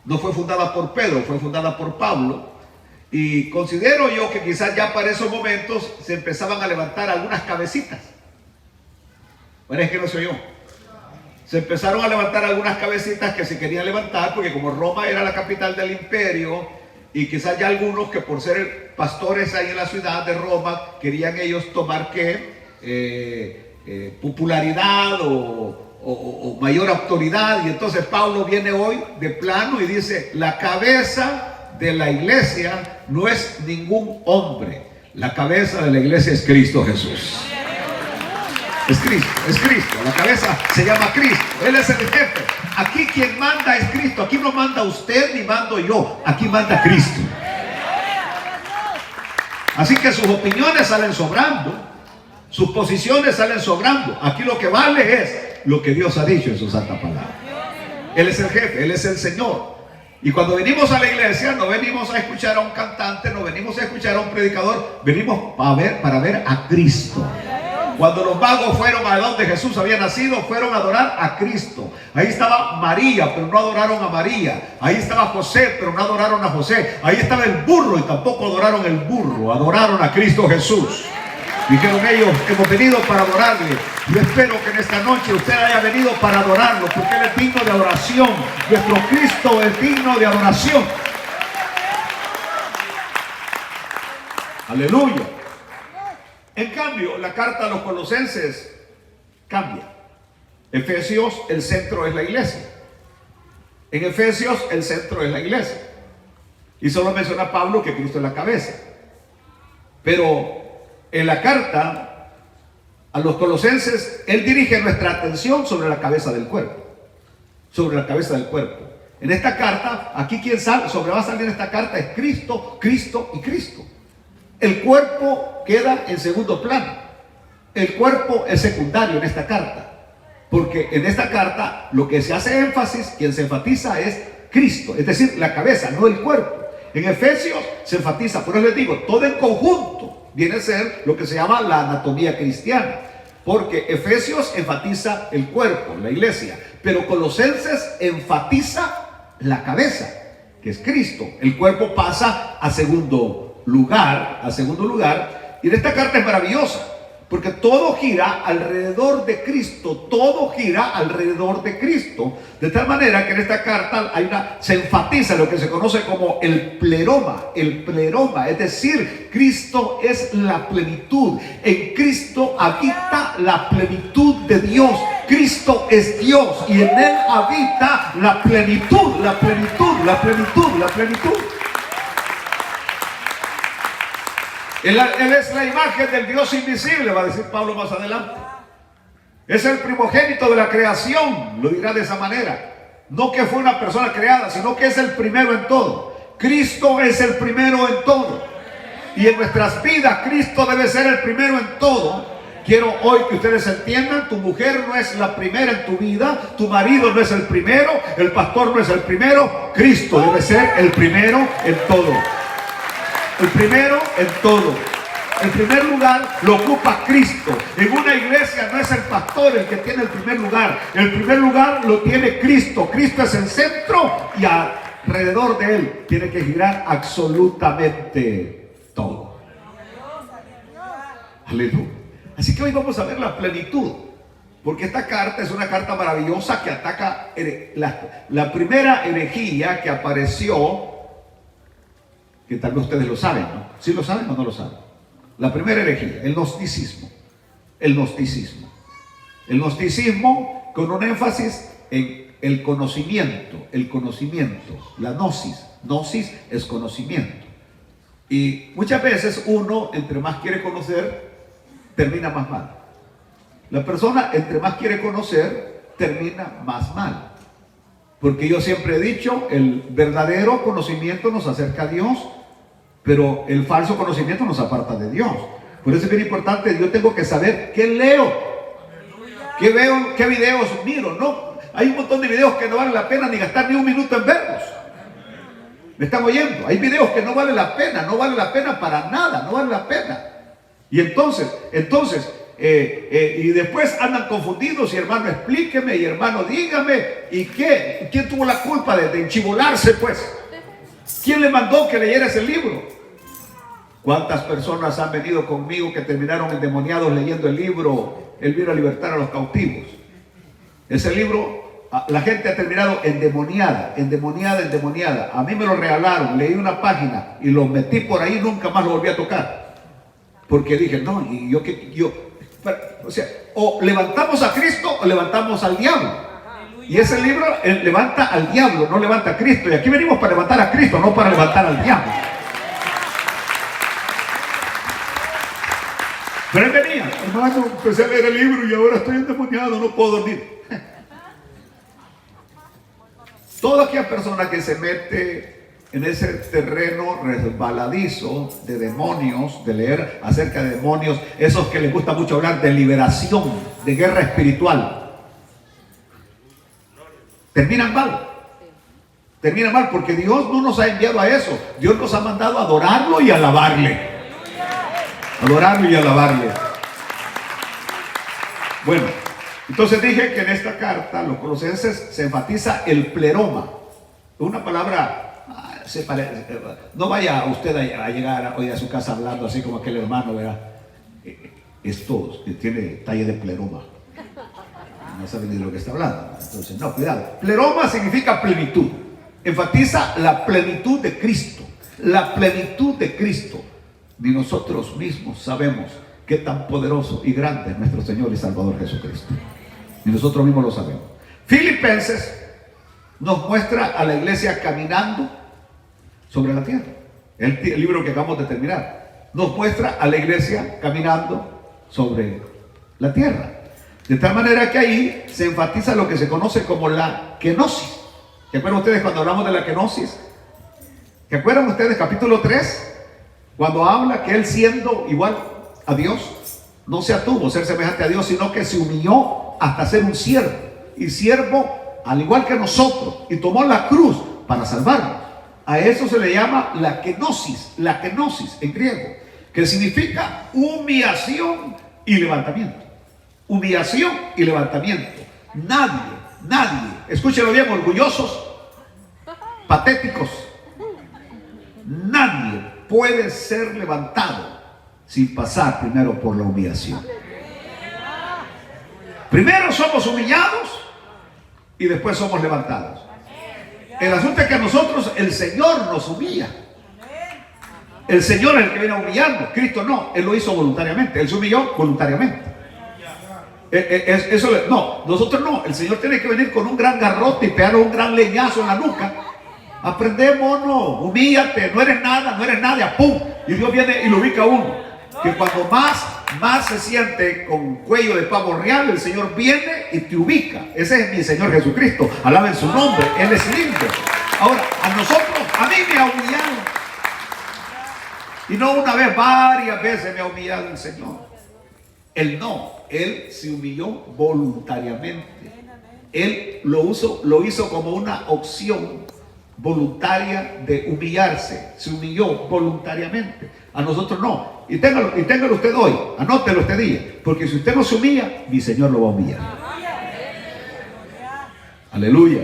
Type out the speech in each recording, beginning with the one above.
No fue fundada por Pedro, fue fundada por Pablo. Y considero yo que quizás ya para esos momentos se empezaban a levantar algunas cabecitas. Bueno, es que no soy yo. Se empezaron a levantar algunas cabecitas que se querían levantar, porque como Roma era la capital del imperio, y quizás ya algunos que por ser pastores ahí en la ciudad de Roma, querían ellos tomar popularidad o mayor autoridad. Y entonces Pablo viene hoy de plano y dice: la cabeza de la iglesia no es ningún hombre, la cabeza de la iglesia es Cristo Jesús. Es Cristo, la cabeza se llama Cristo, Él es el jefe. Aquí quien manda es Cristo, aquí no manda usted ni mando yo, aquí manda Cristo. Así que sus opiniones salen sobrando, sus posiciones salen sobrando. Aquí lo que vale es lo que Dios ha dicho en su santa palabra. Él es el jefe, Él es el Señor. Y cuando venimos a la iglesia, no venimos a escuchar a un cantante, no venimos a escuchar a un predicador, venimos para ver a Cristo. Cuando los magos fueron a donde Jesús había nacido, fueron a adorar a Cristo. Ahí estaba María, pero no adoraron a María. Ahí estaba José, pero no adoraron a José. Ahí estaba el burro y tampoco adoraron el burro. Adoraron a Cristo Jesús. Dijeron ellos: hemos venido para adorarle. Yo espero que en esta noche usted haya venido para adorarlo, porque Él es digno de adoración. Nuestro Cristo es digno de adoración. Aleluya. En cambio, la carta a los Colosenses cambia. Efesios, el centro es la iglesia. En Efesios, el centro es la iglesia. Y solo menciona Pablo que Cristo es la cabeza. Pero en la carta a los Colosenses, él dirige nuestra atención sobre la cabeza del cuerpo. Sobre la cabeza del cuerpo. En esta carta, aquí quien sabe, sobre va a salir esta carta es Cristo, Cristo y Cristo. El cuerpo queda en segundo plano. El cuerpo es secundario en esta carta. Porque en esta carta lo que se hace énfasis, quien se enfatiza es Cristo. Es decir, la cabeza, no el cuerpo. En Efesios se enfatiza, por eso les digo, todo en conjunto viene a ser lo que se llama la anatomía cristiana. Porque Efesios enfatiza el cuerpo, la iglesia. Pero Colosenses enfatiza la cabeza, que es Cristo. El cuerpo pasa a segundo lugar, y en esta carta es maravillosa, porque todo gira alrededor de Cristo, todo gira alrededor de Cristo, de tal manera que en esta carta se enfatiza lo que se conoce como el pleroma, es decir, Cristo es la plenitud, en Cristo habita la plenitud de Dios, Cristo es Dios y en Él habita la plenitud. Él es la imagen del Dios invisible, va a decir Pablo más adelante. Es el primogénito de la creación, lo dirá de esa manera. No que fue una persona creada, sino que es el primero en todo. Cristo es el primero en todo. Y en nuestras vidas, Cristo debe ser el primero en todo. Quiero hoy que ustedes entiendan, tu mujer no es la primera en tu vida, tu marido no es el primero, el pastor no es el primero, Cristo debe ser el primero en todo. El primero en todo. El primer lugar lo ocupa Cristo. En una iglesia no es el pastor el que tiene el primer lugar. El primer lugar lo tiene Cristo. Cristo es el centro y alrededor de Él tiene que girar absolutamente todo. Aleluya. Así que hoy vamos a ver la plenitud. Porque esta carta es una carta maravillosa que ataca la primera herejía que apareció, que tal vez ustedes lo saben, ¿no? ¿Sí lo saben o no lo saben? La primera herejía, el gnosticismo. El gnosticismo con un énfasis en el conocimiento, la gnosis. Gnosis es conocimiento. Y muchas veces uno, entre más quiere conocer, termina más mal. La persona, entre más quiere conocer, termina más mal. Porque yo siempre he dicho, el verdadero conocimiento nos acerca a Dios, pero el falso conocimiento nos aparta de Dios. Por eso es bien importante, yo tengo que saber qué leo, qué veo, qué videos miro. No, hay un montón de videos que no vale la pena ni gastar ni un minuto en verlos. ¿Me están oyendo? Hay videos que no vale la pena para nada, no vale la pena. Y entonces, y después andan confundidos y hermano explíqueme y hermano dígame, ¿y qué? ¿Quién tuvo la culpa de enchibolarse pues? ¿Quién le mandó que leyera ese libro? ¿Cuántas personas han venido conmigo que terminaron endemoniados leyendo el libro El vino a libertar a los cautivos? Ese libro, la gente ha terminado endemoniada. A mí me lo regalaron, leí una página y lo metí por ahí, nunca más lo volví a tocar. Porque dije, no, y o sea, o levantamos a Cristo o levantamos al diablo. Y ese libro levanta al diablo, no levanta a Cristo. Y aquí venimos para levantar a Cristo, no para levantar al diablo. Pero él venía, hermano, empecé a leer el libro y ahora estoy endemoniado, no puedo dormir. Toda aquella persona que se mete en ese terreno resbaladizo de demonios, de leer acerca de demonios, esos que les gusta mucho hablar de liberación, de guerra espiritual, terminan mal. Terminan mal porque Dios no nos ha enviado a eso. Dios nos ha mandado a adorarlo y alabarle. Adorarlo y alabarle. Bueno, entonces dije que en esta carta, los Colosenses, se enfatiza el pleroma. Una palabra, no vaya usted a llegar hoy a su casa hablando así como aquel hermano, ¿verdad? Esto que tiene talle de pleroma. No sabe ni de lo que está hablando. Entonces, no, cuidado. Pleroma significa plenitud. Enfatiza la plenitud de Cristo. La plenitud de Cristo. Ni nosotros mismos sabemos qué tan poderoso y grande es nuestro Señor y Salvador Jesucristo. Ni nosotros mismos lo sabemos. Filipenses nos muestra a la iglesia caminando sobre la tierra. El libro que acabamos de terminar nos muestra a la iglesia caminando sobre la tierra. De tal manera que ahí se enfatiza lo que se conoce como la kenosis. ¿Se acuerdan ustedes cuando hablamos de la kenosis? ¿Se acuerdan ustedes capítulo 3? Cuando habla que él siendo igual a Dios, no se atuvo a ser semejante a Dios, sino que se humilló hasta ser un siervo. Y siervo al igual que nosotros. Y tomó la cruz para salvarnos. A eso se le llama la kenosis en griego. Que significa humillación y levantamiento. Humillación y levantamiento. Nadie, escúchenlo bien, orgullosos, patéticos, nadie puede ser levantado sin pasar primero por la humillación. Primero somos humillados y después somos levantados. El asunto es que a nosotros el Señor nos humilla. El Señor es el que viene a humillarnos. Cristo no, Él lo hizo voluntariamente. Él se humilló voluntariamente. No, nosotros no. El Señor tiene que venir con un gran garrote y pegarnos un gran leñazo en la nuca. Aprendemos, no, humíllate, no eres nada, ¡pum! Y Dios viene y lo ubica a uno. Que cuando más se siente con cuello de pavo real, el Señor viene y te ubica. Ese es mi Señor Jesucristo. Alaben su nombre, Él es lindo. Ahora, a mí me ha humillado. Y no una vez, varias veces me ha humillado el Señor. Él se humilló voluntariamente. Él lo hizo como una opción voluntaria de humillarse. Se humilló voluntariamente. A nosotros no. Y téngalo usted hoy, anótelo este día. Porque si usted no se humilla, mi Señor lo va a humillar. Aleluya.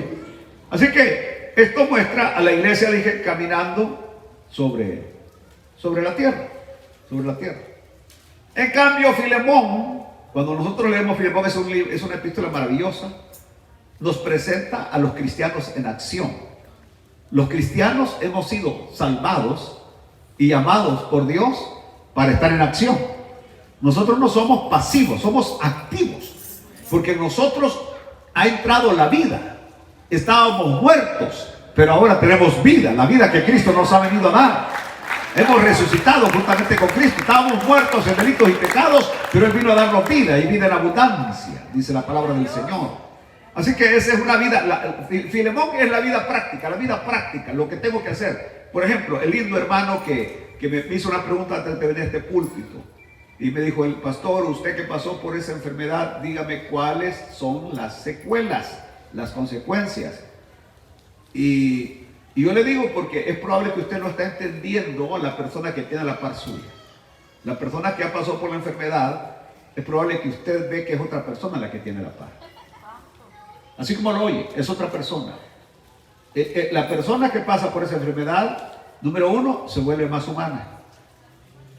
Así que esto muestra a la iglesia, dije, caminando sobre la tierra. Sobre la tierra. En cambio, Filemón, cuando nosotros leemos Filemón, es una epístola maravillosa. Nos presenta a los cristianos en acción. Los cristianos hemos sido salvados y llamados por Dios para estar en acción. Nosotros no somos pasivos, somos activos. Porque en nosotros ha entrado la vida. Estábamos muertos, pero ahora tenemos vida, la vida que Cristo nos ha venido a dar. Hemos resucitado juntamente con Cristo. Estábamos muertos en delitos y pecados, pero Él vino a darnos vida y vida en abundancia, dice la palabra del Señor. Así que esa es una vida, Filemón es la vida práctica, lo que tengo que hacer. Por ejemplo, el lindo hermano que me hizo una pregunta antes de venir a este púlpito. Y me dijo, el pastor, usted que pasó por esa enfermedad, dígame cuáles son las secuelas, las consecuencias. Y yo le digo porque es probable que usted no está entendiendo a la persona que tiene a la par suya. La persona que ha pasado por la enfermedad es probable que usted ve que es otra persona la que tiene la paz. Así como lo oye, es otra persona. La persona que pasa por esa enfermedad, número 1, se vuelve más humana.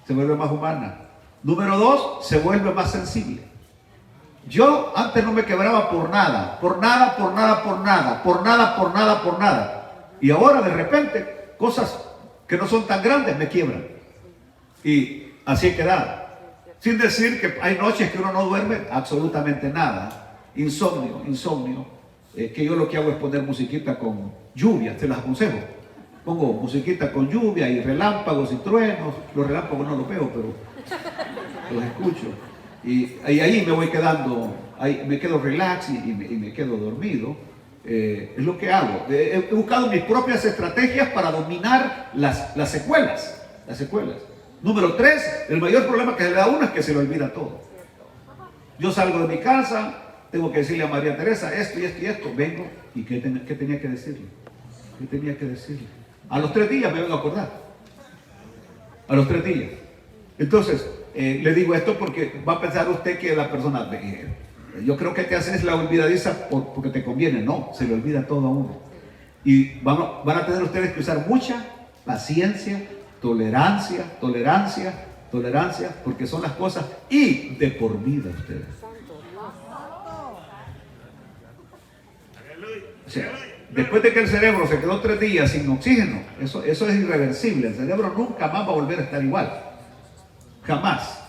Se vuelve más humana. Número 2, se vuelve más sensible. Yo antes no me quebraba por nada. Y ahora de repente, cosas que no son tan grandes me quiebran. Y así he quedado. Sin decir que hay noches que uno no duerme absolutamente nada. Insomnio. Que yo lo que hago es poner musiquita con lluvia, te las aconsejo. Pongo musiquita con lluvia y relámpagos y truenos. Los relámpagos no los veo, pero los escucho. Y ahí me voy quedando, ahí me quedo relax y me quedo dormido. Es lo que hago. He buscado mis propias estrategias para dominar las secuelas. Número 3, el mayor problema que se le da a uno es que se le olvida todo. Yo salgo de mi casa, tengo que decirle a María Teresa esto y esto, vengo y ¿qué tenía que decirle? A los 3 días me vengo a acordar. A los 3 días. Entonces, le digo esto porque va a pensar usted que la persona, yo creo que te haces la olvidadiza porque te conviene. No, se le olvida todo a uno. Y van a tener ustedes que usar mucha paciencia, tolerancia, porque son las cosas y de por vida ustedes. O sea, después de que el cerebro se quedó 3 días sin oxígeno, eso es irreversible. El cerebro nunca más va a volver a estar igual. Jamás.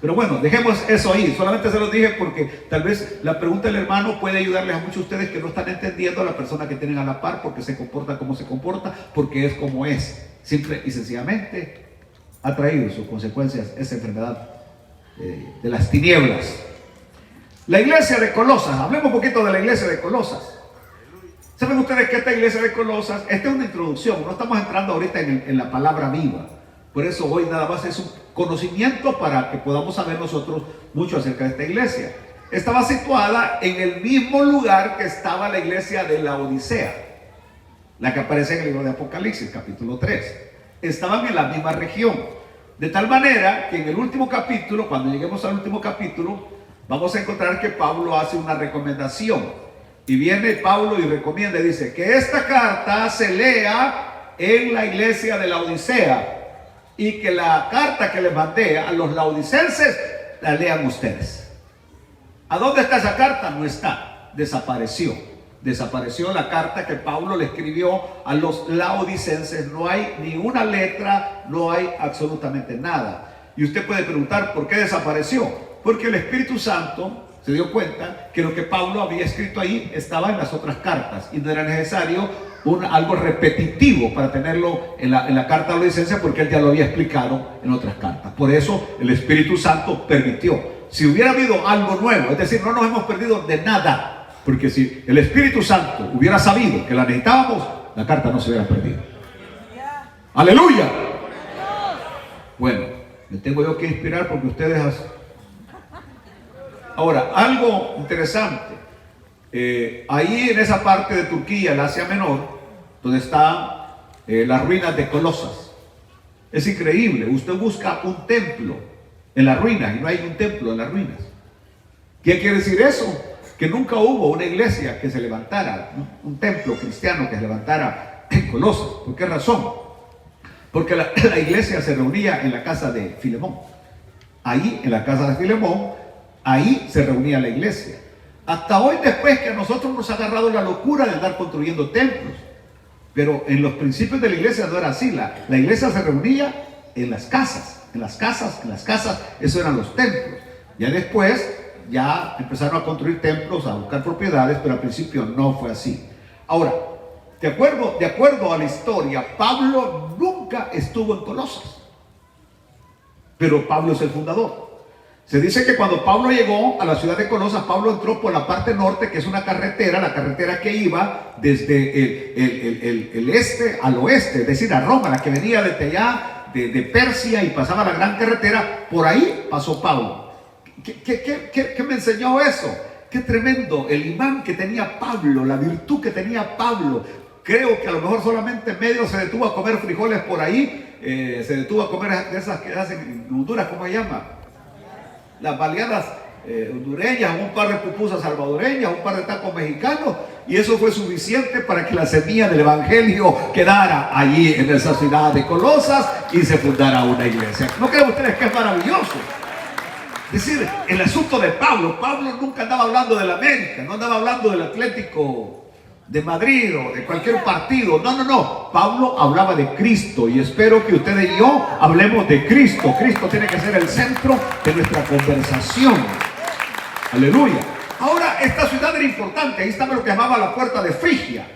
Pero bueno, dejemos eso ahí. Solamente se lo dije porque tal vez la pregunta del hermano puede ayudarles a muchos de ustedes que no están entendiendo a la persona que tienen a la par, porque se comporta como se comporta, porque es como es. Simple y sencillamente ha traído sus consecuencias esa enfermedad de las tinieblas. La iglesia de Colosas, hablemos un poquito de la iglesia de Colosas. ¿Saben ustedes que esta iglesia de Colosas, esta es una introducción, no estamos entrando ahorita en la palabra viva? Por eso hoy nada más es un conocimiento para que podamos saber nosotros mucho acerca de esta iglesia. Estaba situada en el mismo lugar que estaba la iglesia de la Odisea, la que aparece en el libro de Apocalipsis, capítulo 3. Estaban en la misma región. De tal manera que en el último capítulo, cuando lleguemos al último capítulo, vamos a encontrar que Pablo hace una recomendación. Y viene Pablo y recomienda y dice que esta carta se lea en la iglesia de la Odisea. Y que la carta que les mandé a los laodicenses la lean ustedes. ¿A dónde está esa carta? No está, desapareció la carta que Pablo le escribió a los laodicenses. No hay ni una letra, no hay absolutamente nada. Y usted puede preguntar, ¿por qué desapareció? Porque el Espíritu Santo se dio cuenta que lo que Pablo había escrito ahí estaba en las otras cartas y no era necesario algo repetitivo para tenerlo en la carta a la licencia, porque él ya lo había explicado en otras cartas. Por eso el Espíritu Santo permitió. Si hubiera habido algo nuevo, es decir, no nos hemos perdido de nada, porque si el Espíritu Santo hubiera sabido que la necesitábamos, la carta no se hubiera perdido. ¡Aleluya! Bueno, me tengo yo que inspirar porque ustedes hacen. Ahora, algo interesante, ahí en esa parte de Turquía, el Asia Menor, donde están las ruinas de Colosas, es increíble. Usted busca un templo en las ruinas y no hay un templo en las ruinas. ¿Qué quiere decir eso? Que nunca hubo una iglesia que se levantara, un templo cristiano que se levantara en Colosas. ¿Por qué razón? Porque la iglesia se reunía en la casa de Filemón. Ahí, en la casa de Filemón, ahí se reunía la iglesia. Hasta hoy, después que a nosotros nos ha agarrado la locura de andar construyendo templos. Pero en los principios de la iglesia no era así. La iglesia se reunía en las casas. Esos eran los templos. Ya después, ya empezaron a construir templos, a buscar propiedades, pero al principio no fue así. Ahora, de acuerdo a la historia, Pablo nunca estuvo en Colosas. Pero Pablo es el fundador. Se dice que cuando Pablo llegó a la ciudad de Colosas, Pablo entró por la parte norte, que es una carretera, la carretera que iba desde el este al oeste, es decir, a Roma, la que venía desde allá, de Persia, y pasaba la gran carretera. Por ahí pasó Pablo. ¿Qué me enseñó eso? Qué tremendo el imán que tenía Pablo, la virtud que tenía Pablo. Creo que a lo mejor solamente medio se detuvo a comer frijoles por ahí, se detuvo a comer de esas que hacen en Honduras, ¿cómo se llama? las baleadas hondureñas, un par de pupusas salvadoreñas, un par de tacos mexicanos, y eso fue suficiente para que la semilla del evangelio quedara allí en esa ciudad de Colosas y se fundara una iglesia. ¿No creen ustedes que es maravilloso? Es decir, el asunto de Pablo nunca andaba hablando del América, no andaba hablando del Atlético de Madrid o de cualquier partido. No. Pablo hablaba de Cristo, y espero que ustedes y yo hablemos de Cristo. Cristo tiene que ser el centro de nuestra conversación. Aleluya. Ahora, esta ciudad era importante. Ahí estaba lo que llamaba la puerta de Frigia.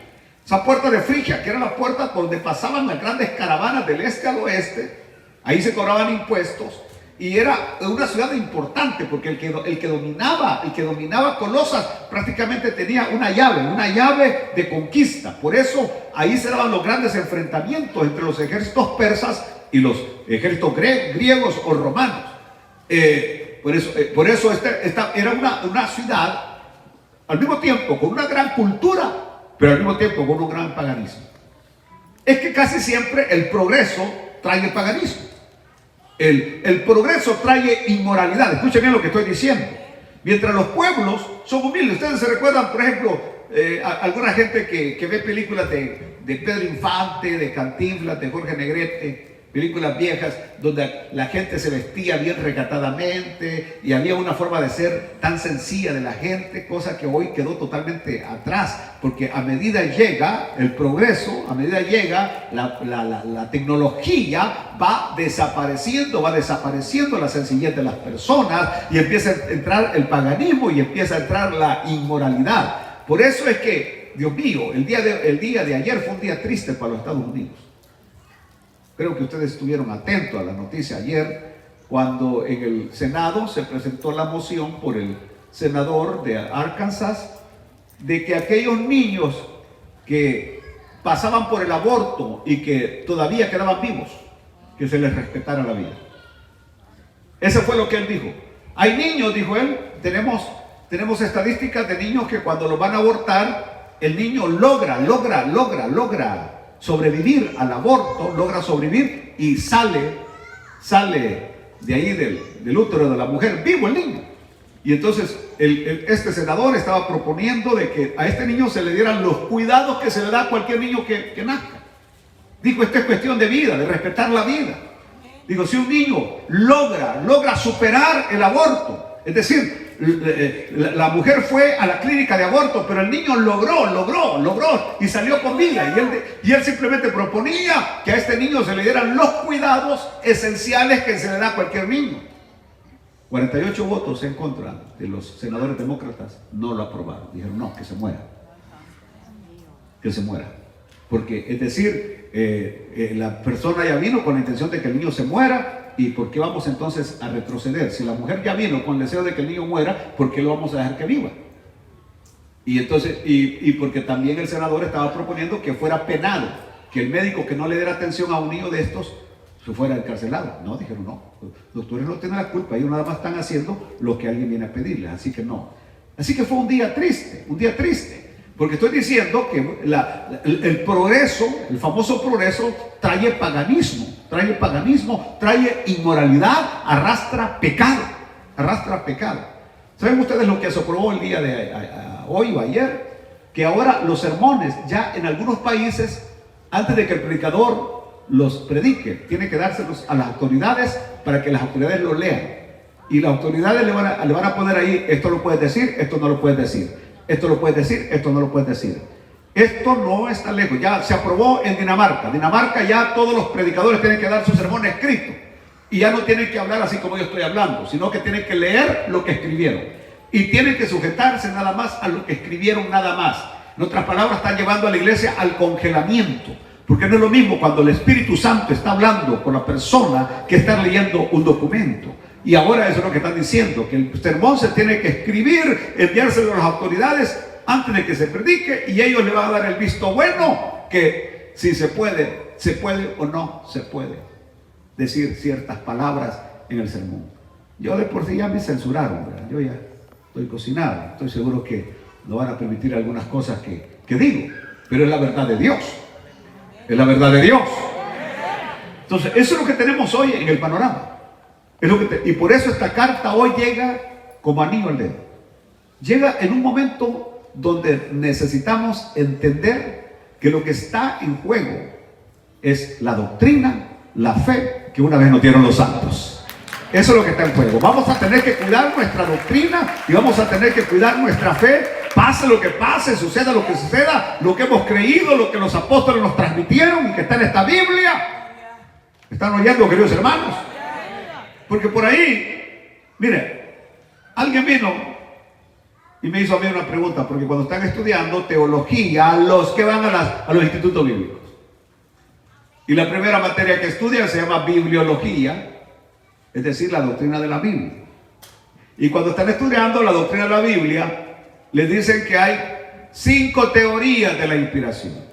Esa puerta de Frigia, que era la puerta donde pasaban las grandes caravanas del este al oeste. Ahí se cobraban impuestos. Y era una ciudad importante, porque el que dominaba Colosas prácticamente tenía una llave de conquista. Por eso ahí se daban los grandes enfrentamientos entre los ejércitos persas y los ejércitos griegos o romanos. Por eso esta era una ciudad al mismo tiempo con una gran cultura, pero al mismo tiempo con un gran paganismo. Es que casi siempre el progreso trae el paganismo. El progreso trae inmoralidad. Escuchen bien lo que estoy diciendo. Mientras los pueblos son humildes. Ustedes se recuerdan, por ejemplo, alguna gente que ve películas de Pedro Infante, de Cantinflas, de Jorge Negrete, películas viejas donde la gente se vestía bien recatadamente y había una forma de ser tan sencilla de la gente, cosa que hoy quedó totalmente atrás, porque a medida llega el progreso, a medida llega la tecnología, va desapareciendo la sencillez de las personas, y empieza a entrar el paganismo y empieza a entrar la inmoralidad. Por eso es que, Dios mío, el día de ayer fue un día triste para los Estados Unidos. Creo que ustedes estuvieron atentos a la noticia ayer, cuando en el Senado se presentó la moción por el senador de Arkansas de que aquellos niños que pasaban por el aborto y que todavía quedaban vivos, que se les respetara la vida. Eso fue lo que él dijo. Hay niños, dijo él, tenemos estadísticas de niños que cuando los van a abortar, el niño logra sobrevivir al aborto, logra sobrevivir y sale de ahí del útero de la mujer, vivo el niño. Y entonces este senador estaba proponiendo de que a este niño se le dieran los cuidados que se le da a cualquier niño que nazca. Dijo, esta es cuestión de vida, de respetar la vida. Digo, si un niño logra superar el aborto, es decir, la mujer fue a la clínica de aborto, pero el niño logró y salió con vida, y él simplemente proponía que a este niño se le dieran los cuidados esenciales que se le da a cualquier niño. 48 votos en contra de los senadores demócratas no lo aprobaron. Dijeron, no, que se muera, porque es decir, la persona ya vino con la intención de que el niño se muera. ¿Y por qué vamos entonces a retroceder? Si la mujer ya vino con el deseo de que el niño muera, ¿por qué lo vamos a dejar que viva? Y entonces, y porque también el senador estaba proponiendo que fuera penado, que el médico que no le diera atención a un niño de estos se fuera encarcelado. No, dijeron no, los doctores no tienen la culpa, ellos nada más están haciendo lo que alguien viene a pedirles, así que no. Así que fue un día triste, porque estoy diciendo que el progreso, el famoso progreso, trae paganismo, trae inmoralidad, arrastra pecado. ¿Saben ustedes lo que se aprobó el día de hoy o ayer? Que ahora los sermones, ya en algunos países, antes de que el predicador los predique, tiene que dárselos a las autoridades para que las autoridades los lean. Y las autoridades le van a poner ahí, esto lo puedes decir, esto no lo puedes decir. Esto lo puedes decir, esto no lo puedes decir. Esto no está lejos. Ya se aprobó en Dinamarca. Dinamarca ya todos los predicadores tienen que dar su sermón escrito. Y ya no tienen que hablar así como yo estoy hablando, sino que tienen que leer lo que escribieron. Y tienen que sujetarse nada más a lo que escribieron nada más. En otras palabras, están llevando a la iglesia al congelamiento. Porque no es lo mismo cuando el Espíritu Santo está hablando con la persona que estar leyendo un documento. Y ahora eso es lo que están diciendo, que el sermón se tiene que escribir, enviárselo a las autoridades antes de que se predique, y ellos le van a dar el visto bueno, que si se puede o no se puede decir ciertas palabras en el sermón. Yo de por sí ya me censuraron, ¿verdad? Yo ya estoy cocinado, estoy seguro que no van a permitir algunas cosas que digo, pero es la verdad de Dios. Es la verdad de Dios. Entonces, eso es lo que tenemos hoy en el panorama. Y por eso esta carta hoy llega como anillo al dedo. Llega en un momento donde necesitamos entender que lo que está en juego es la doctrina, la fe que una vez nos dieron los santos. Eso es lo que está en juego. Vamos a tener que cuidar nuestra doctrina y vamos a tener que cuidar nuestra fe. Pase lo que pase, suceda lo que suceda, lo que hemos creído, lo que los apóstoles nos transmitieron y que está en esta Biblia. ¿Me están oyendo, queridos hermanos? Porque por ahí, mire, alguien vino y me hizo a mí una pregunta, porque cuando están estudiando teología, los que van a los institutos bíblicos, y la primera materia que estudian se llama bibliología, es decir, la doctrina de la Biblia. Y cuando están estudiando la doctrina de la Biblia, les dicen que hay 5 teorías de la inspiración.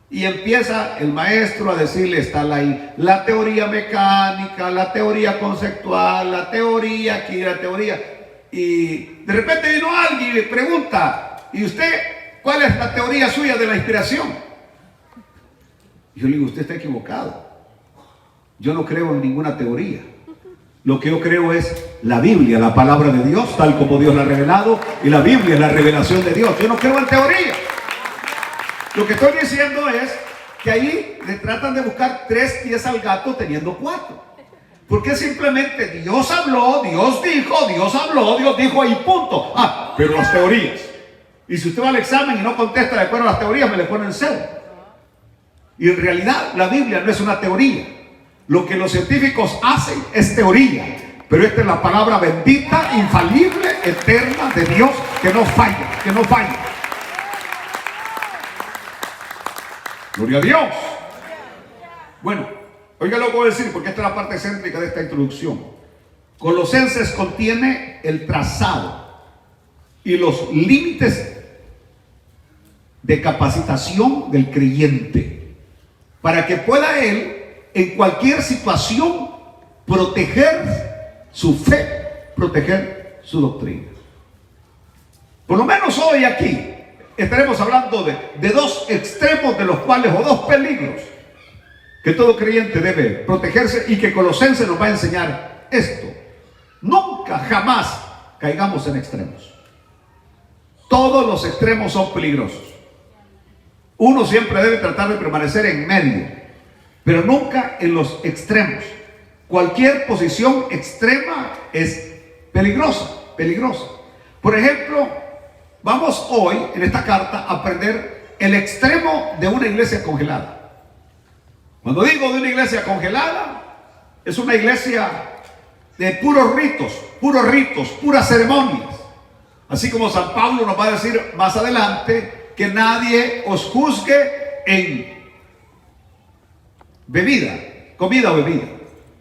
Y empieza el maestro a decirle, está la teoría mecánica, la teoría conceptual, la teoría aquí, la teoría. Y de repente vino alguien y le pregunta, ¿y usted cuál es la teoría suya de la inspiración? Y yo le digo, usted está equivocado. Yo no creo en ninguna teoría. Lo que yo creo es la Biblia, la palabra de Dios, tal como Dios la ha revelado, y la Biblia es la revelación de Dios. Yo no creo en teoría. Lo que estoy diciendo es que ahí le tratan de buscar 3 pies al gato teniendo 4. Porque simplemente Dios habló, Dios dijo, Dios habló, Dios dijo y punto. Ah, pero las teorías. Y si usted va al examen y no contesta de acuerdo a las teorías, me le ponen 0. Y en realidad la Biblia no es una teoría. Lo que los científicos hacen es teoría, pero esta es la palabra bendita, infalible, eterna de Dios, que no falla, que no falla. Gloria a Dios. Bueno, oiga lo que voy a decir, porque esta es la parte céntrica de esta introducción. Colosenses contiene el trazado y los límites de capacitación del creyente, para que pueda él en cualquier situación proteger su fe, proteger su doctrina. Por lo menos hoy aquí estaremos hablando de 2 extremos de los cuales, o 2 peligros que todo creyente debe protegerse, y que Colosenses nos va a enseñar esto. Nunca, jamás caigamos en extremos. Todos los extremos son peligrosos. Uno siempre debe tratar de permanecer en medio, pero nunca en los extremos. Cualquier posición extrema es peligrosa, peligrosa. Por ejemplo, vamos hoy en esta carta a aprender el extremo de una iglesia congelada. Cuando digo de una iglesia congelada, es una iglesia de puros ritos, puras ceremonias. Así como San Pablo nos va a decir más adelante que nadie os juzgue en comida o bebida.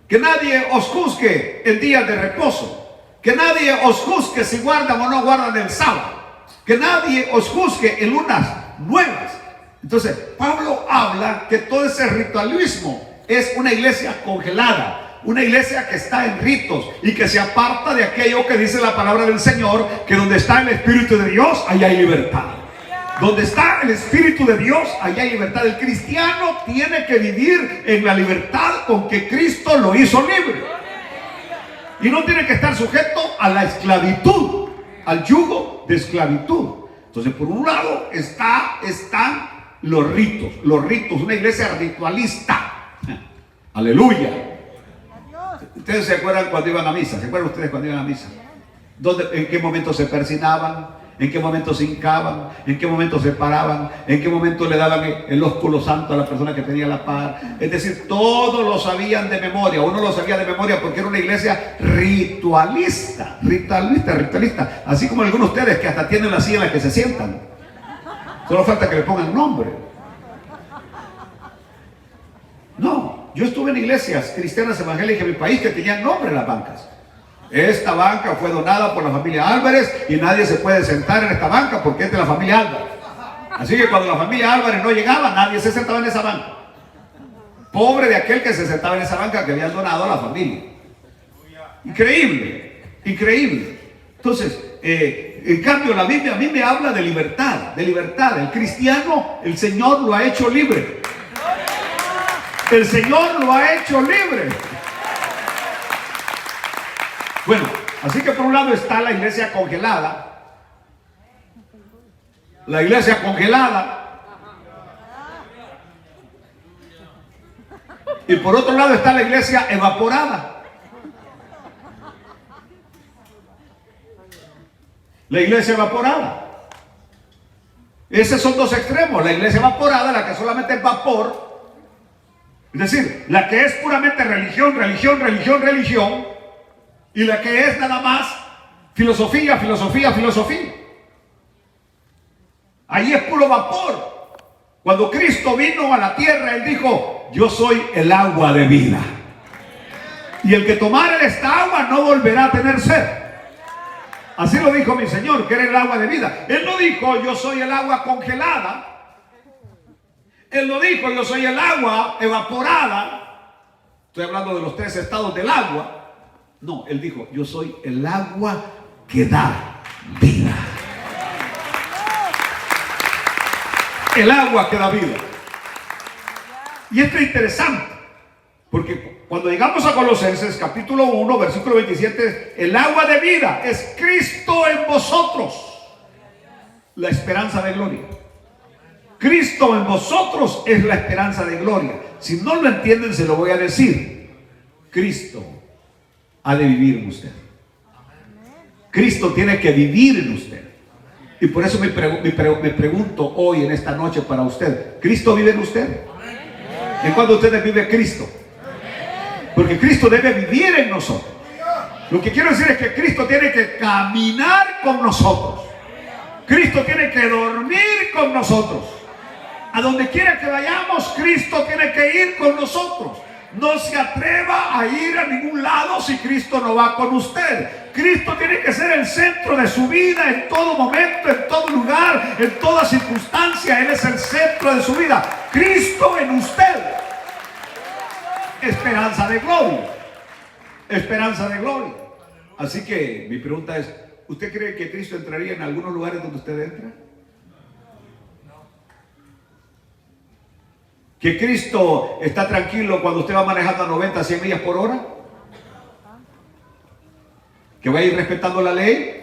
Que nadie os juzgue en días de reposo. Que nadie os juzgue si guardan o no guardan el sábado. Que nadie os juzgue en lunas nuevas. Entonces, Pablo habla que todo ese ritualismo es una iglesia congelada, una iglesia que está en ritos y que se aparta de aquello que dice la palabra del Señor, que donde está el Espíritu de Dios, allá hay libertad. Donde está el Espíritu de Dios, allá hay libertad. El cristiano tiene que vivir en la libertad con que Cristo lo hizo libre. Y no tiene que estar sujeto a la esclavitud, al yugo de esclavitud. Entonces, por un lado están los ritos, una iglesia ritualista. Aleluya. Ustedes se acuerdan cuando iban a misa. ¿Se acuerdan ustedes cuando iban a misa? ¿En qué momento se persinaban? ¿En qué momento se hincaban? ¿En qué momento se paraban? ¿En qué momento le daban el ósculo santo a la persona que tenía la par? Es decir, todos lo sabían de memoria. Uno lo sabía de memoria porque era una iglesia ritualista. Así como algunos de ustedes que hasta tienen la silla en la que se sientan. Solo falta que le pongan nombre. No, yo estuve en iglesias cristianas evangélicas en mi país que tenían nombre en las bancas. Esta banca fue donada por la familia Álvarez y nadie se puede sentar en esta banca porque es de la familia Álvarez. Así que cuando la familia Álvarez no llegaba, nadie se sentaba en esa banca. Pobre de aquel que se sentaba en esa banca que habían donado a la familia. Increíble, increíble. Entonces, en cambio, la Biblia a mí me habla de libertad, de libertad. El cristiano, el Señor lo ha hecho libre. El Señor lo ha hecho libre. Bueno, así que por un lado está la iglesia congelada. La iglesia congelada. Y por otro lado está la iglesia evaporada. La iglesia evaporada. Esos son dos extremos. La iglesia evaporada, la que solamente es vapor. Es decir, la que es puramente religión, religión, religión, religión. Y la que es nada más filosofía, filosofía, filosofía. Ahí es puro vapor. Cuando Cristo vino a la tierra, Él dijo: yo soy el agua de vida. Y el que tomare de esta agua no volverá a tener sed. Así lo dijo mi Señor, que era el agua de vida. Él no dijo: yo soy el agua congelada. Él no dijo: yo soy el agua evaporada. Estoy hablando de los tres estados del agua. No, Él dijo: yo soy el agua que da vida. El agua que da vida. Y esto es interesante, porque cuando llegamos a Colosenses capítulo 1, versículo 27, el agua de vida es Cristo en vosotros, la esperanza de gloria. Cristo en vosotros es la esperanza de gloria. Si no lo entienden, se lo voy a decir. Cristo ha de vivir en usted. Cristo tiene que vivir en usted. Y por eso me pregunto hoy, en esta noche, para usted: ¿Cristo vive en usted? ¿En cuándo usted vive Cristo? Porque Cristo debe vivir en nosotros. Lo que quiero decir es que Cristo tiene que caminar con nosotros. Cristo tiene que dormir con nosotros. A donde quiera que vayamos, Cristo tiene que ir con nosotros. No se atreva a ir a ningún lado si Cristo no va con usted. Cristo tiene que ser el centro de su vida en todo momento, en todo lugar, en toda circunstancia. Él es el centro de su vida. Cristo en usted. Esperanza de gloria. Esperanza de gloria. Así que mi pregunta es: ¿usted cree que Cristo entraría en algunos lugares donde usted entra? ¿Que Cristo está tranquilo cuando usted va manejando a 90, 100 millas por hora? ¿Que va a ir respetando la ley?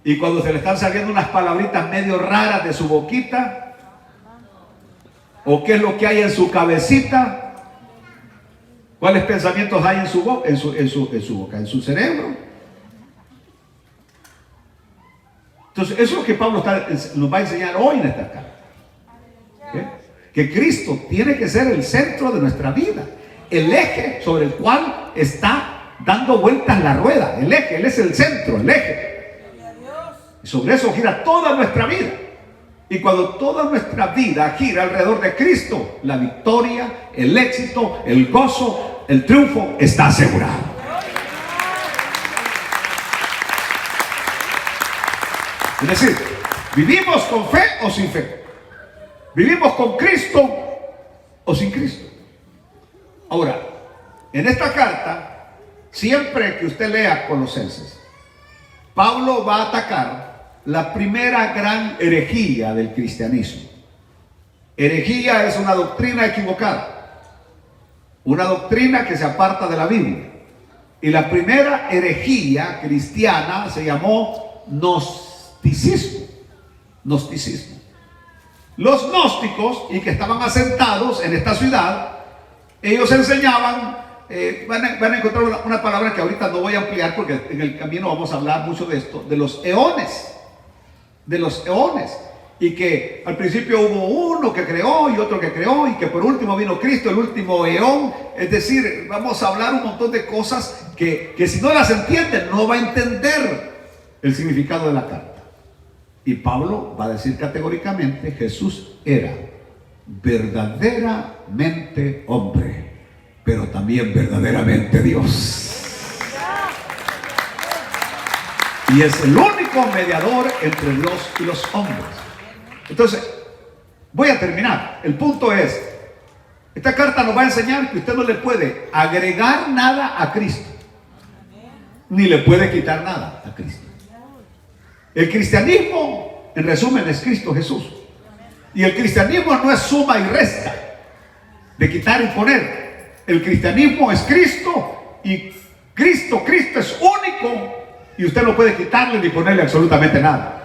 Y cuando se le están saliendo unas palabritas medio raras de su boquita, ¿o qué es lo que hay en su cabecita? ¿Cuáles pensamientos hay en su boca, en su cerebro? Entonces, eso es lo que Pablo nos va a enseñar hoy en esta carta. Que Cristo tiene que ser el centro de nuestra vida, el eje sobre el cual está dando vueltas la rueda. El eje, Él es el centro, el eje. Y sobre eso gira toda nuestra vida. Y cuando toda nuestra vida gira alrededor de Cristo, la victoria, el éxito, el gozo, el triunfo está asegurado. Es decir, ¿vivimos con fe o sin fe? ¿Vivimos con Cristo o sin Cristo? Ahora, en esta carta, siempre que usted lea Colosenses, Pablo va a atacar la primera gran herejía del cristianismo. Herejía es una doctrina equivocada, una doctrina que se aparta de la Biblia. Y la primera herejía cristiana se llamó gnosticismo. Gnosticismo. Los gnósticos, y que estaban asentados en esta ciudad, ellos enseñaban, van a encontrar una palabra que ahorita no voy a ampliar porque en el camino vamos a hablar mucho de esto, de los eones. De los eones. Y que al principio hubo uno que creó y otro que creó, y que por último vino Cristo, el último eón. Es decir, vamos a hablar un montón de cosas que si no las entiende, no va a entender el significado de la carta. Y Pablo va a decir categóricamente: Jesús era verdaderamente hombre, pero también verdaderamente Dios. Y es el único mediador entre Dios y los hombres. Entonces, voy a terminar. El punto es, esta carta nos va a enseñar que usted no le puede agregar nada a Cristo, ni le puede quitar nada a Cristo. El cristianismo, en resumen, es Cristo Jesús. Y el cristianismo no es suma y resta de quitar y poner. El cristianismo es Cristo y Cristo es único y usted no puede quitarle ni ponerle absolutamente nada.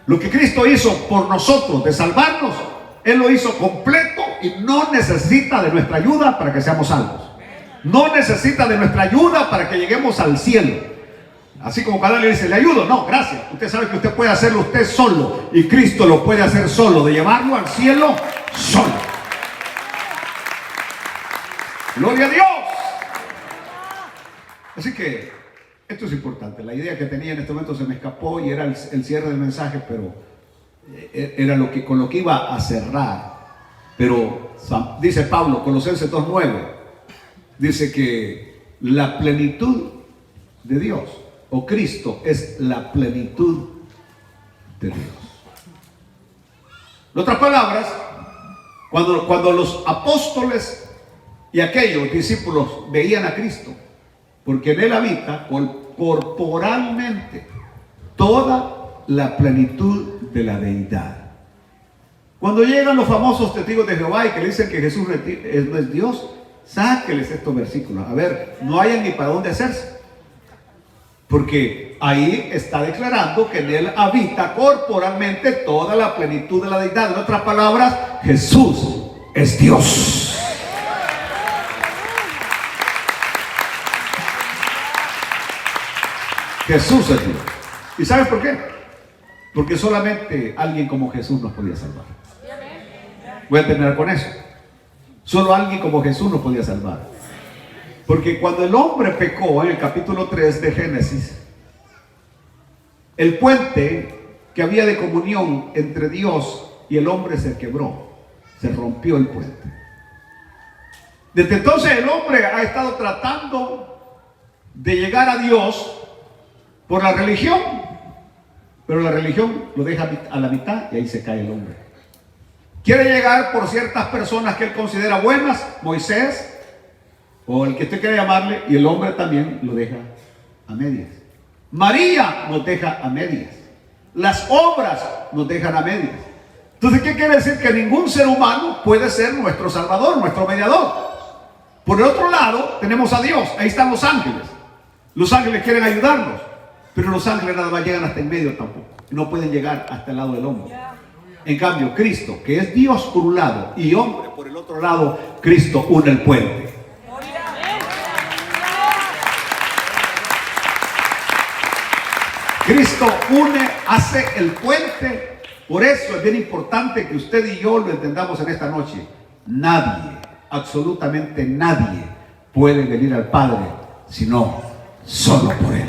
Lo que Cristo hizo por nosotros de salvarnos, Él lo hizo completo y no necesita de nuestra ayuda para que seamos salvos. No necesita de nuestra ayuda para que lleguemos al cielo. Así como cada le dice, le ayudo, no, gracias. Usted sabe que usted puede hacerlo usted solo y Cristo lo puede hacer solo, de llevarlo al cielo solo. Gloria a Dios. Así que esto es importante. La idea que tenía en este momento se me escapó y era el cierre del mensaje, pero era con lo que iba a cerrar. Pero dice Pablo, Colosenses 2:9, dice que la plenitud de Dios, o Cristo, es la plenitud de Dios. En otras palabras, cuando los apóstoles y aquellos discípulos veían a Cristo, porque en Él habita corporalmente toda la plenitud de la deidad. Cuando llegan los famosos testigos de Jehová y que le dicen que Jesús no es Dios, sáqueles estos versículos. A ver, no hayan ni para dónde hacerse. Porque ahí está declarando que en Él habita corporalmente toda la plenitud de la deidad. En otras palabras, Jesús es Dios. Jesús es Dios. ¿Y sabes por qué? Porque solamente alguien como Jesús nos podía salvar. Voy a terminar con eso. Solo alguien como Jesús nos podía salvar. Porque cuando el hombre pecó en el capítulo 3 de Génesis, el puente que había de comunión entre Dios y el hombre se quebró. Se rompió el puente. Desde entonces el hombre ha estado tratando de llegar a Dios por la religión, pero la religión lo deja a la mitad y ahí se cae el hombre. Quiere llegar por ciertas personas que él considera buenas, Moisés o el que usted quiera llamarle, y el hombre también lo deja a medias. María nos deja a medias. Las obras nos dejan a medias. Entonces, ¿qué quiere decir? Que ningún ser humano puede ser nuestro salvador, nuestro mediador. Por el otro lado tenemos a Dios. Ahí están los ángeles. Los ángeles quieren ayudarnos, pero los ángeles nada más llegan hasta en medio tampoco. No pueden llegar hasta el lado del hombre. En cambio, Cristo, que es Dios por un lado y hombre por el otro lado, Cristo une el puente. Cristo une, hace el puente. Por eso es bien importante que usted y yo lo entendamos en esta noche. Nadie, absolutamente nadie, puede venir al Padre sino solo por Él.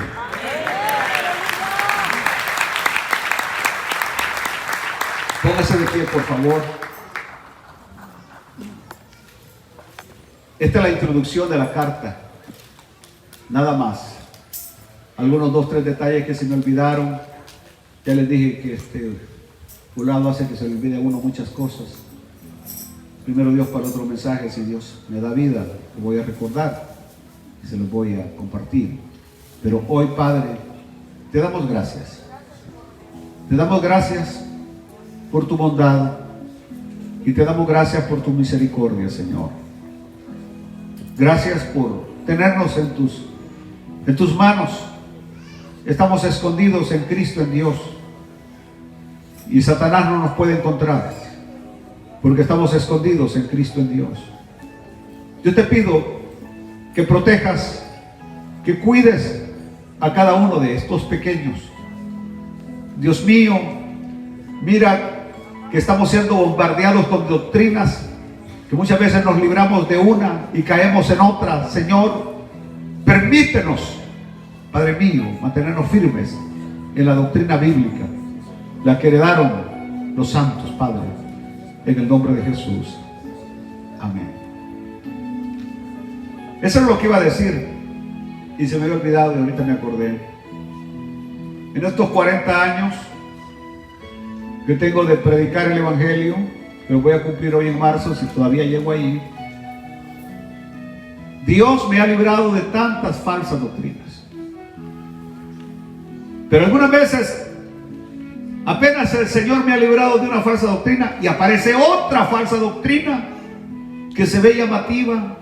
Póngase de pie, por favor. Esta es la introducción de la carta. Nada más. Algunos 2 o 3 detalles que se me olvidaron. Ya les dije que fulano hace que se le olvide a uno muchas cosas. Primero Dios para otro mensaje. Si Dios me da vida, lo voy a recordar y se los voy a compartir. Pero hoy, Padre, te damos gracias. Te damos gracias por tu bondad y te damos gracias por tu misericordia, Señor. Gracias por tenernos en tus manos. Estamos escondidos en Cristo, en Dios, y Satanás no nos puede encontrar porque estamos escondidos en Cristo, en Dios. Yo te pido que protejas, que cuides a cada uno de estos pequeños. Dios mío, mira que estamos siendo bombardeados con doctrinas que muchas veces nos libramos de una y caemos en otra. Señor, permítenos, Padre mío, mantenernos firmes en la doctrina bíblica, la que heredaron los santos, Padre, en el nombre de Jesús. Amén. Eso es lo que iba a decir y se me había olvidado y ahorita me acordé. En estos 40 años que tengo de predicar el Evangelio, lo voy a cumplir hoy en marzo, si todavía llego ahí, Dios me ha librado de tantas falsas doctrinas. Pero algunas veces, apenas el Señor me ha librado de una falsa doctrina y aparece otra falsa doctrina que se ve llamativa,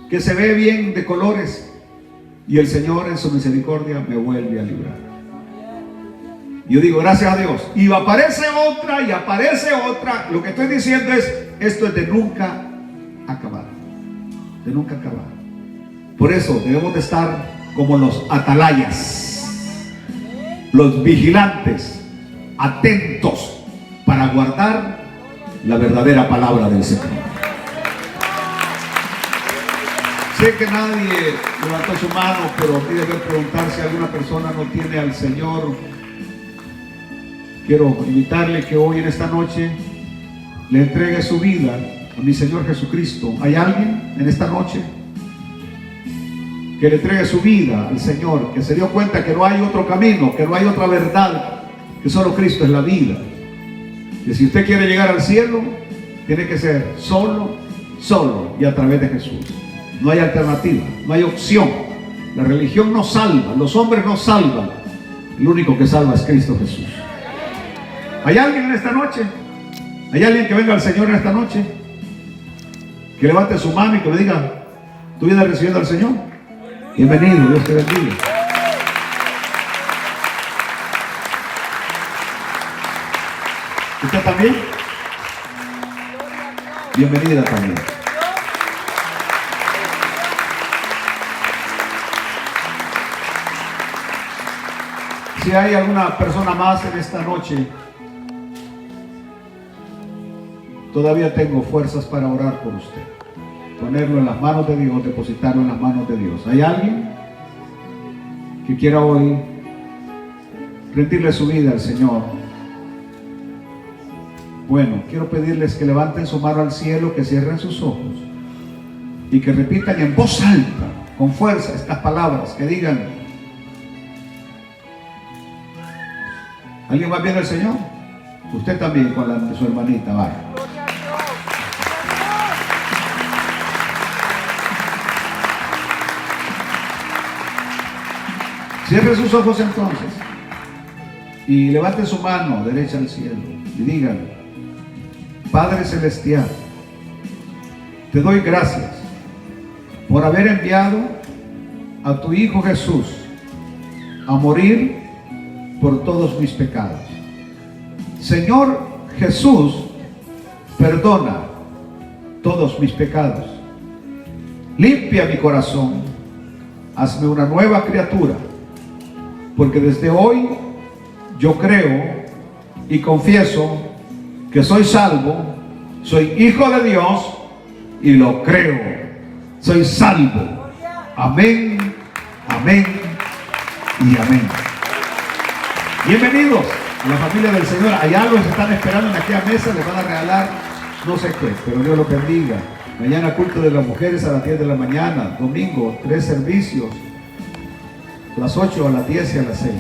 que se ve bien de colores, y el Señor en su misericordia me vuelve a librar. Yo digo, gracias a Dios. Y aparece otra y aparece otra. Lo que estoy diciendo es, esto es de nunca acabar. De nunca acabar. Por eso debemos de estar como los atalayas, los vigilantes, atentos para guardar la verdadera palabra del Señor. Sé que nadie levantó su mano, pero a mí debe preguntar si alguna persona no tiene al Señor. Quiero invitarle que hoy en esta noche le entregue su vida a mi Señor Jesucristo. ¿Hay alguien en esta noche que le entregue su vida al Señor, que se dio cuenta que no hay otro camino, que no hay otra verdad, que solo Cristo es la vida? Que si usted quiere llegar al cielo, tiene que ser solo y a través de Jesús. No hay alternativa, no hay opción. La religión no salva, los hombres no salvan. El único que salva es Cristo Jesús. ¿Hay alguien en esta noche? ¿Hay alguien que venga al Señor en esta noche? Que levante su mano y que me diga, ¿tú vienes recibiendo al Señor? Bienvenido, Dios te bendiga. ¿Usted también? Bienvenida también. Si hay alguna persona más en esta noche, todavía tengo fuerzas para orar por usted. Ponerlo en las manos de Dios, depositarlo en las manos de Dios. ¿Hay alguien que quiera hoy rendirle su vida al Señor? Bueno, quiero pedirles que levanten su mano al cielo, que cierren sus ojos y que repitan en voz alta, con fuerza, estas palabras, que digan: ¿alguien va viendo al Señor? Usted también con la de su hermanita, vaya. Cierre sus ojos entonces y levante su mano derecha al cielo y digan: Padre Celestial, te doy gracias por haber enviado a tu Hijo Jesús a morir por todos mis pecados. Señor Jesús, perdona todos mis pecados. Limpia mi corazón. Hazme una nueva criatura. Porque desde hoy yo creo y confieso que soy salvo, soy hijo de Dios y lo creo. Soy salvo. Amén, amén y amén. Bienvenidos a la familia del Señor. Allá los están esperando en aquella mesa, les van a regalar no sé qué, pero Dios los bendiga. Mañana culto de las mujeres a las 10 de la mañana. Domingo 3 servicios, a las 8, a las 10 y a las 6.